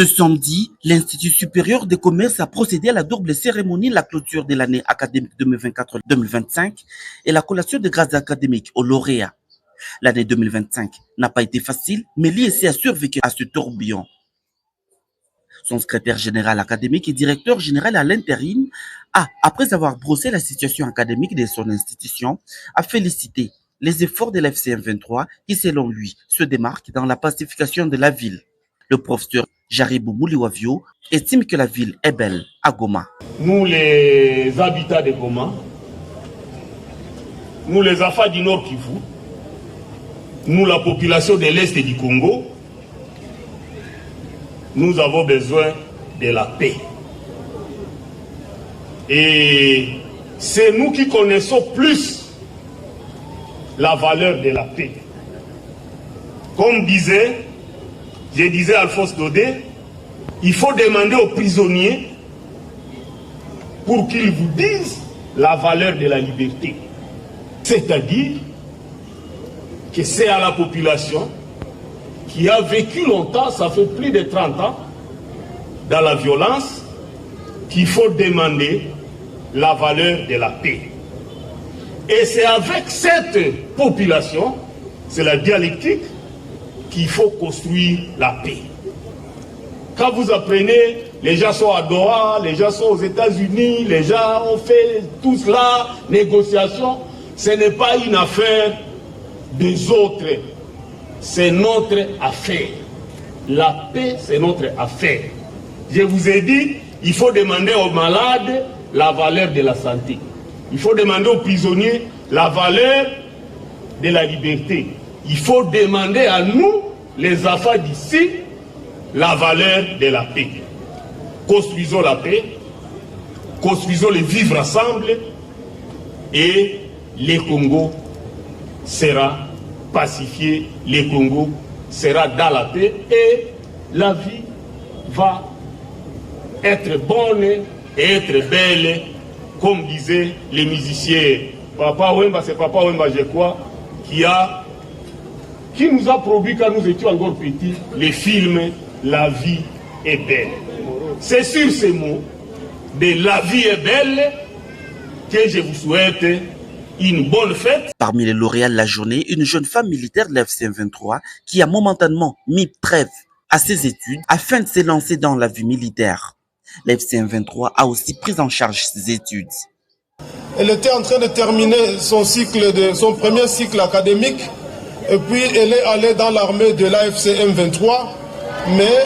Ce samedi, l'Institut supérieur des commerces a procédé à la double cérémonie, la clôture de l'année académique 2024-2025 et la collation de grâces académiques aux lauréats. L'année 2025 n'a pas été facile, mais l'IEC a survécu à ce tourbillon. Son secrétaire général académique et directeur général à l'intérim a, après avoir brossé la situation académique de son institution, a félicité les efforts de l'FCM 23 qui, selon lui, se démarquent dans la pacification de la ville. Le professeur Jaribou Mouliwavio estime que la ville est belle à Goma. Nous, les habitants de Goma, nous, les Afas du Nord Kivu, nous, la population de l'Est du Congo, nous avons besoin de la paix. Et c'est nous qui connaissons plus la valeur de la paix. Comme je disais Alphonse Dodé, il faut demander aux prisonniers pour qu'ils vous disent la valeur de la liberté. C'est-à-dire que c'est à la population qui a vécu longtemps, ça fait plus de 30 ans, dans la violence, qu'il faut demander la valeur de la paix. Et c'est avec cette population, c'est la dialectique, qu'il faut construire la paix. Quand vous apprenez, les gens sont à Doha, les gens sont aux États-Unis, les gens ont fait tout cela, négociations, ce n'est pas une affaire des autres, c'est notre affaire. La paix, c'est notre affaire. Je vous ai dit, il faut demander aux malades la valeur de la santé. Il faut demander aux prisonniers la valeur de la liberté. Il faut demander à nous, les Afas d'ici, la valeur de la paix. Construisons la paix, construisons le vivre ensemble et le Congo sera pacifié, le Congo sera dans la paix et la vie va être bonne et être belle, comme disaient les musiciens. Papa Wemba, c'est Papa Wemba, je crois, qui nous a produit quand nous étions encore petits les films La vie est belle. C'est sur ces mots de La vie est belle que je vous souhaite une bonne fête. Parmi les lauréats de la journée, une jeune femme militaire de l'FCM 23 qui a momentanément mis trêve à ses études afin de se lancer dans la vie militaire. L'FCM 23 a aussi pris en charge ses études. Elle était en train de terminer son premier cycle académique et puis elle est allée dans l'armée de l'AFCM 23, mais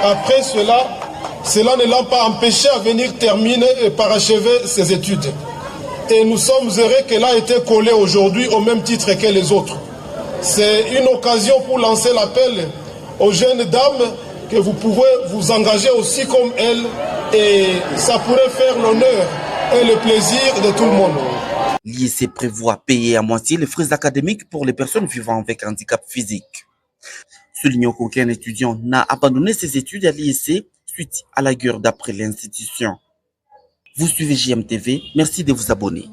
après cela ne l'a pas empêché à venir terminer et parachever ses études. Et nous sommes heureux qu'elle a été collée aujourd'hui au même titre que les autres. C'est une occasion pour lancer l'appel aux jeunes dames que vous pouvez vous engager aussi comme elle et ça pourrait faire l'honneur et le plaisir de tout le monde. L'IEC prévoit payer à moitié les frais académiques pour les personnes vivant avec handicap physique. Soulignons qu'aucun étudiant n'a abandonné ses études à l'IEC suite à la guerre d'après l'institution. Vous suivez JMTV, merci de vous abonner.